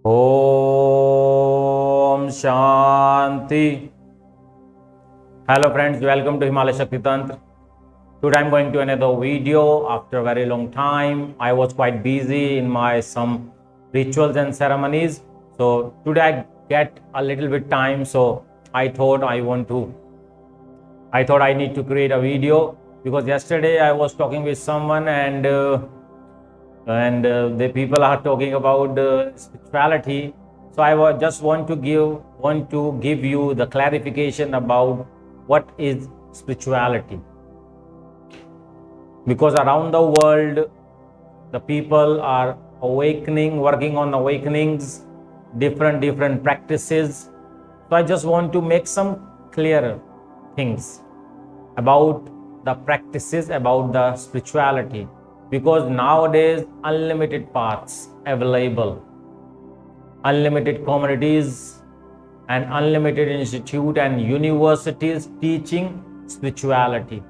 Om Shanti. Hello friends, welcome to Himalaya Shakti Tantra. Today I'm going to another video after a very long time. I was quite busy in my some rituals and ceremonies. So today I get a little bit time. So I thought I need to create a video because yesterday I was talking with someone and the people are talking about spirituality. So I just want to give you the clarification about what is spirituality, because around the world the people are awakening, working on awakenings, different practices. So I just want to make some clearer things about the practices, about the spirituality, because nowadays unlimited paths available, unlimited communities and unlimited institute and universities teaching spirituality.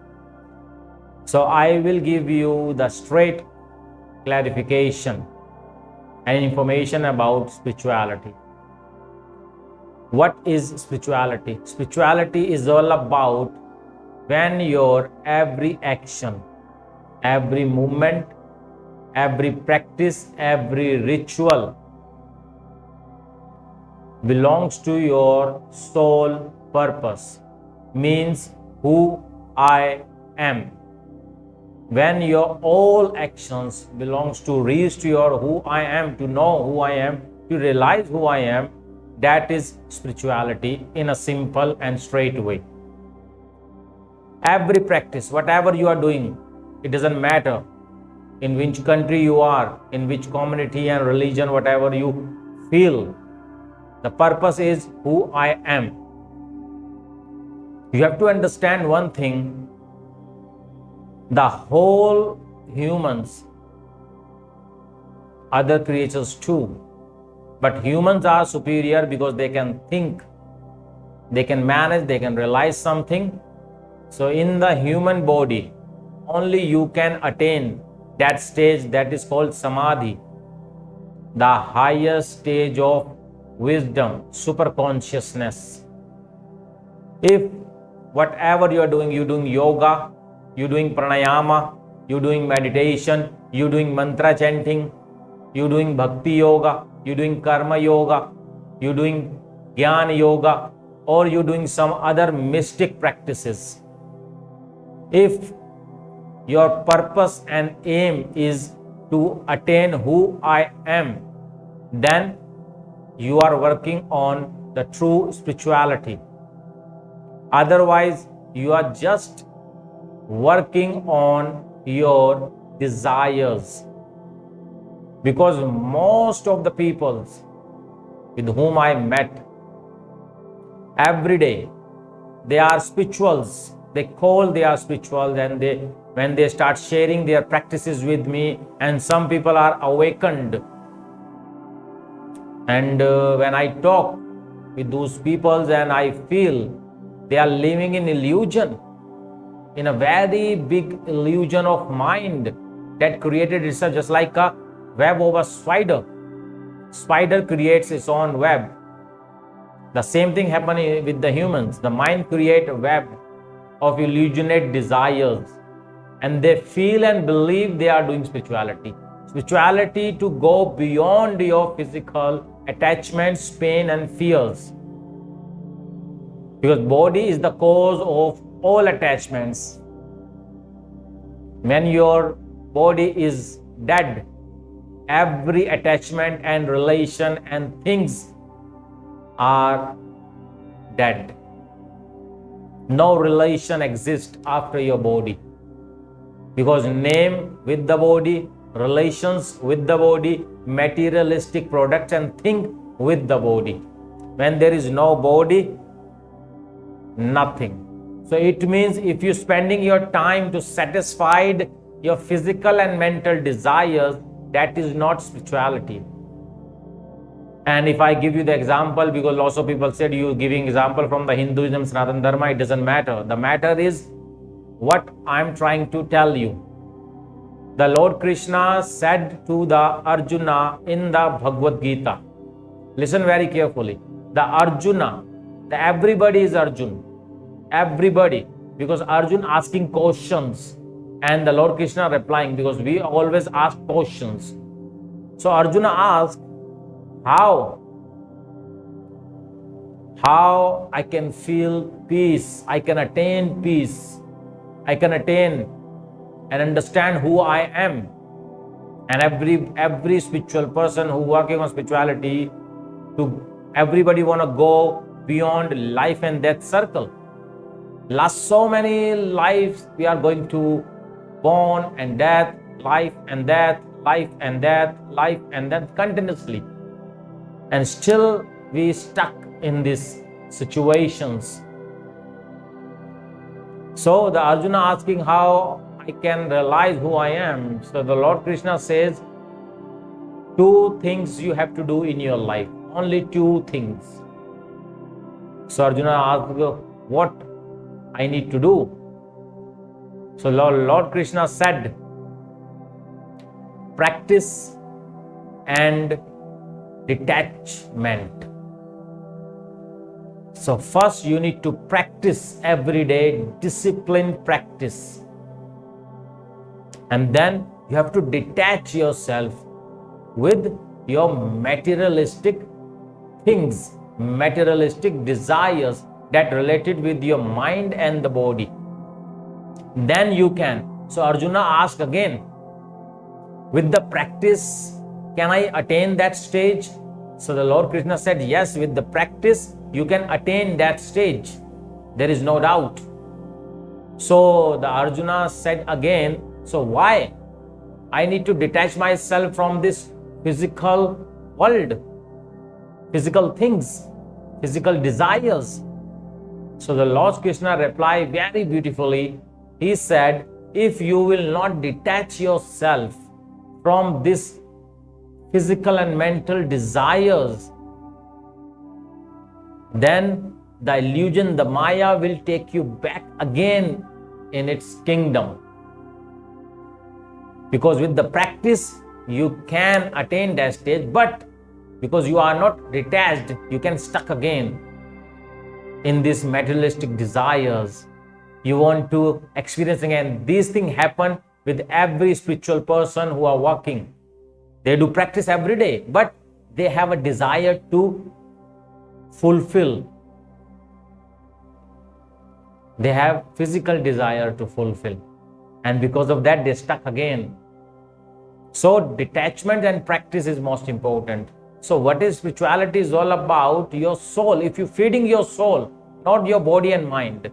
So I will give you the straight clarification and information about spirituality. What is spirituality? Spirituality is all about when your every action, every movement, every practice, every ritual belongs to your soul purpose, means who I am. When your all actions belongs to reach to your who I am, to know who I am, to realize who I am, that is spirituality in a simple and straight way. Every practice, whatever you are doing, it doesn't matter in which country you are, in which community and religion, whatever you feel, the purpose is who I am. You have to understand one thing: the whole humans, other creatures too, but humans are superior because they can think, they can manage, they can realize something. So in the human body, only you can attain that stage that is called samadhi, the highest stage of wisdom, super consciousness. If whatever you are doing, you're doing yoga, you're doing pranayama, you're doing meditation, you're doing mantra chanting, you're doing bhakti yoga, you're doing karma yoga, you're doing jnana yoga, or you're doing some other mystic practices, if your purpose and aim is to attain who I am, then you are working on the true spirituality. Otherwise, you are just working on your desires. Because most of the people with whom I met every day, they are spirituals. They call they are spiritual, and when they start sharing their practices with me, and some people are awakened. And when I talk with those people, and I feel they are living in illusion, in a very big illusion of mind that created itself just like a web of a spider. Spider creates its own web. The same thing happening with the humans. The mind creates a web of illusionate desires, and they feel and believe they are doing spirituality. Spirituality to go beyond your physical attachments, pain and fears. Because body is the cause of all attachments. When your body is dead, every attachment and relation and things are dead. No relation exists after your body, because name with the body, relations with the body, materialistic products and think with the body. When there is no body, nothing. So it means if you're spending your time to satisfy your physical and mental desires, that is not spirituality. And if I give you the example, because lots of people said you giving example from the Hinduism, Sanatana Dharma, it doesn't matter. The matter is what I'm trying to tell you. The Lord Krishna said to the Arjuna in the Bhagavad Gita, Listen very carefully. The Arjuna, everybody is Arjun. Everybody. Because Arjun asking questions and the Lord Krishna replying, because we always ask questions. So Arjuna asked, how I can feel peace, I can attain peace, I can attain and understand who I am. And every spiritual person who working on spirituality, everybody want to go beyond life and death circle. Last so many lives we are going to born and death, life and death, life and death, life and death continuously. And still we stuck in these situations. So the Arjuna asking how I can realize who I am. So the Lord Krishna says, 2 things you have to do in your life. Only 2 things. So Arjuna asked, what I need to do? So Lord Krishna said, practice and detachment. So first you need to practice every day, disciplined practice. And then you have to detach yourself with your materialistic things, materialistic desires that related with your mind and the body. Then you can. So Arjuna asked again, with the practice, can I attain that stage? So the Lord Krishna said, yes, with the practice, you can attain that stage. There is no doubt. So the Arjuna said again, so why? I need to detach myself from this physical world, physical things, physical desires. So the Lord Krishna replied very beautifully. He said, if you will not detach yourself from this physical and mental desires, then the illusion, the Maya will take you back again in its kingdom. Because with the practice, you can attain that stage, but because you are not detached, you can stuck again in these materialistic desires. You want to experience again. These things happen with every spiritual person who are working. They do practice every day, but they have a desire to fulfill. They have physical desire to fulfill. And because of that, they stuck again. So detachment and practice is most important. So what is spirituality is all about your soul. If you're feeding your soul, not your body and mind,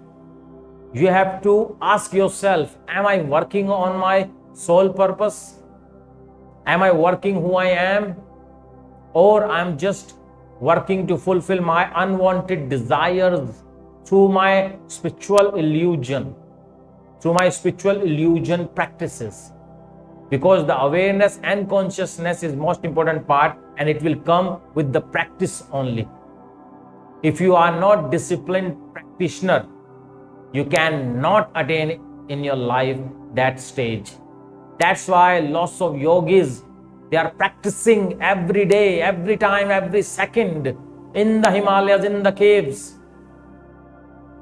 you have to ask yourself, am I working on my soul purpose? Am I working who I am? Or I'm just working to fulfill my unwanted desires through my spiritual illusion, through my spiritual illusion practices? Because the awareness and consciousness is most important part, and it will come with the practice only. If you are not disciplined practitioner, you cannot attain in your life that stage. That's why lots of yogis, they are practicing every day, every time, every second in the Himalayas, in the caves,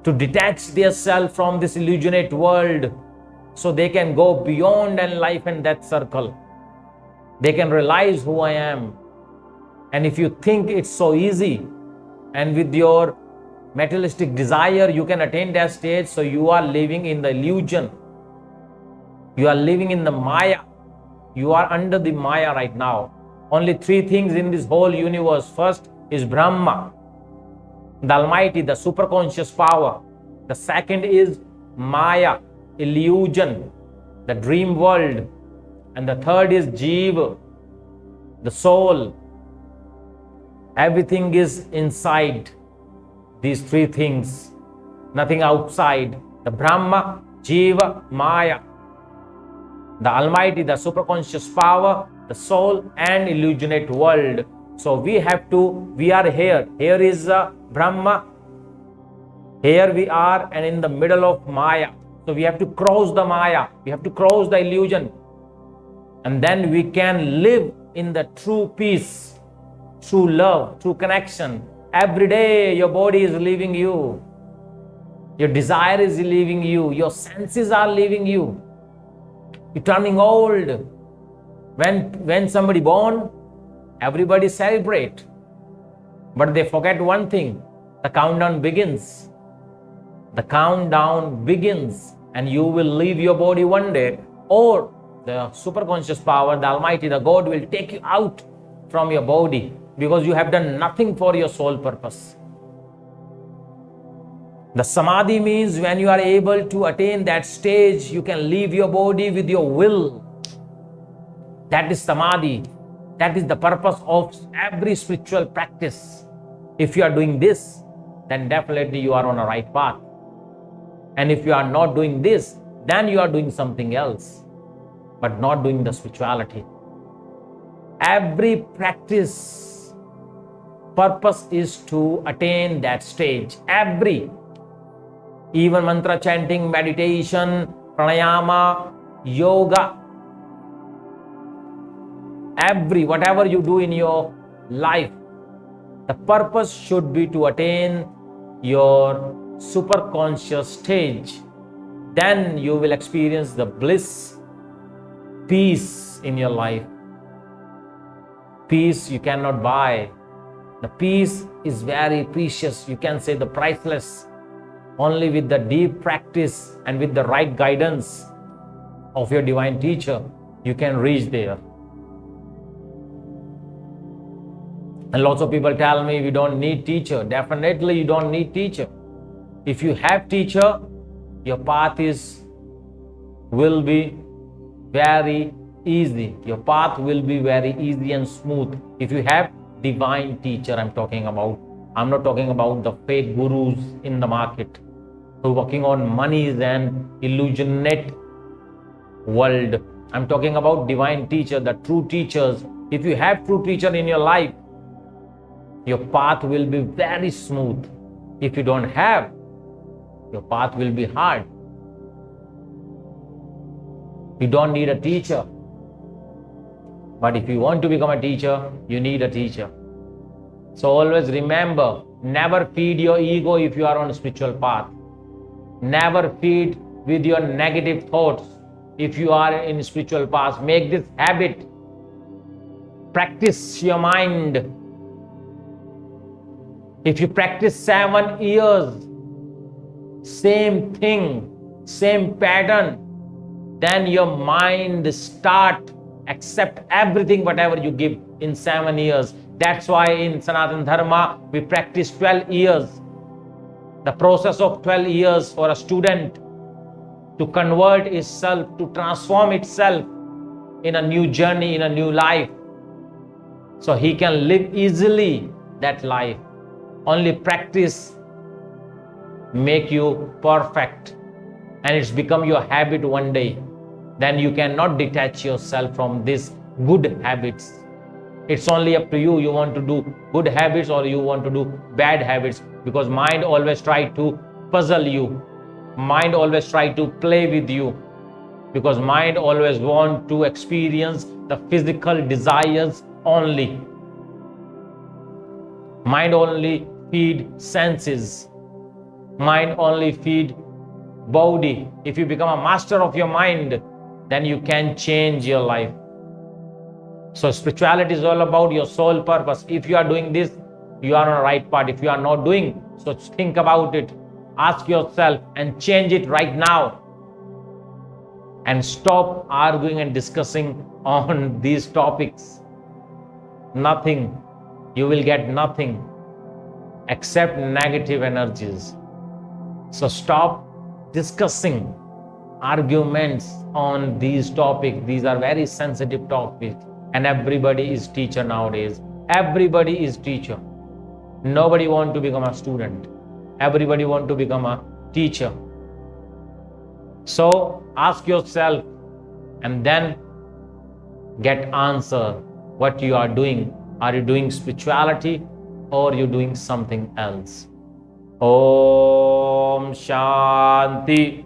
to detach themselves from this illusionate world, so they can go beyond and life and death circle. They can realize who I am. And if you think it's so easy, and with your materialistic desire you can attain that stage, so you are living in the illusion. You are living in the Maya. You are under the Maya right now. Only 3 things in this whole universe. First is Brahma, the Almighty, the superconscious power. The second is Maya, illusion, the dream world. And the third is Jiva, the soul. Everything is inside these 3 things, nothing outside. The Brahma, Jiva, Maya, the Almighty, the superconscious power, the soul, and illusionate world. So we are here. Here is Brahma. Here we are, and in the middle of Maya. So we have to cross the Maya. We have to cross the illusion. And then we can live in the true peace. through love, through connection. Every day your body is leaving you. Your desire is leaving you. Your senses are leaving you. You're turning old. When somebody born, everybody celebrate. But they forget one thing. The countdown begins. The countdown begins, and you will leave your body one day, or the superconscious power, the Almighty, the God will take you out from your body because you have done nothing for your soul purpose. The samadhi means when you are able to attain that stage, you can leave your body with your will. That is samadhi. That is the purpose of every spiritual practice. If you are doing this, then definitely you are on a right path. And if you are not doing this, then you are doing something else, but not doing the spirituality. Every practice purpose is to attain that stage. Even mantra chanting, meditation, pranayama, yoga, whatever you do in your life, the purpose should be to attain your superconscious stage. Then you will experience the bliss, peace in your life. Peace you cannot buy. The peace is very precious. You can say the priceless. Only with the deep practice and with the right guidance of your divine teacher, you can reach there. And lots of people tell me we don't need teacher. Definitely you don't need teacher. If you have teacher, your path will be very easy. Your path will be very easy and smooth. If you have divine teacher, I'm talking about. I'm not talking about the fake gurus in the market who are working on monies and illusionate world. I'm talking about divine teacher, the true teachers. If you have true teacher in your life, your path will be very smooth. If you don't have, your path will be hard. You don't need a teacher. But if you want to become a teacher, you need a teacher. So always remember, never feed your ego if you are on a spiritual path. Never feed with your negative thoughts if you are in a spiritual path. Make this habit. Practice your mind. If you practice 7 years, same thing, same pattern, then your mind start accept everything whatever you give in 7 years. That's why in Sanatana Dharma we practice 12 years. The process of 12 years for a student to convert itself, to transform itself in a new journey, in a new life, so he can live easily that life. Only practice make you perfect, and it's become your habit one day. Then you cannot detach yourself from these good habits. It's only up to you. You want to do good habits or you want to do bad habits, because mind always try to puzzle you. Mind always try to play with you, because mind always want to experience the physical desires only. Mind only feed senses. Mind only feed body. If you become a master of your mind, then you can change your life. So spirituality is all about your soul purpose. If you are doing this, you are on the right path. If you are not doing, so think about it. Ask yourself and change it right now. And stop arguing and discussing on these topics. Nothing. You will get nothing except negative energies. So stop discussing arguments on these topics. These are very sensitive topics, and everybody is teacher nowadays. Everybody is teacher. Nobody want to become a student. Everybody want to become a teacher. So ask yourself and then get answer what you are doing. Are you doing spirituality or are you doing something else? Om Shanti.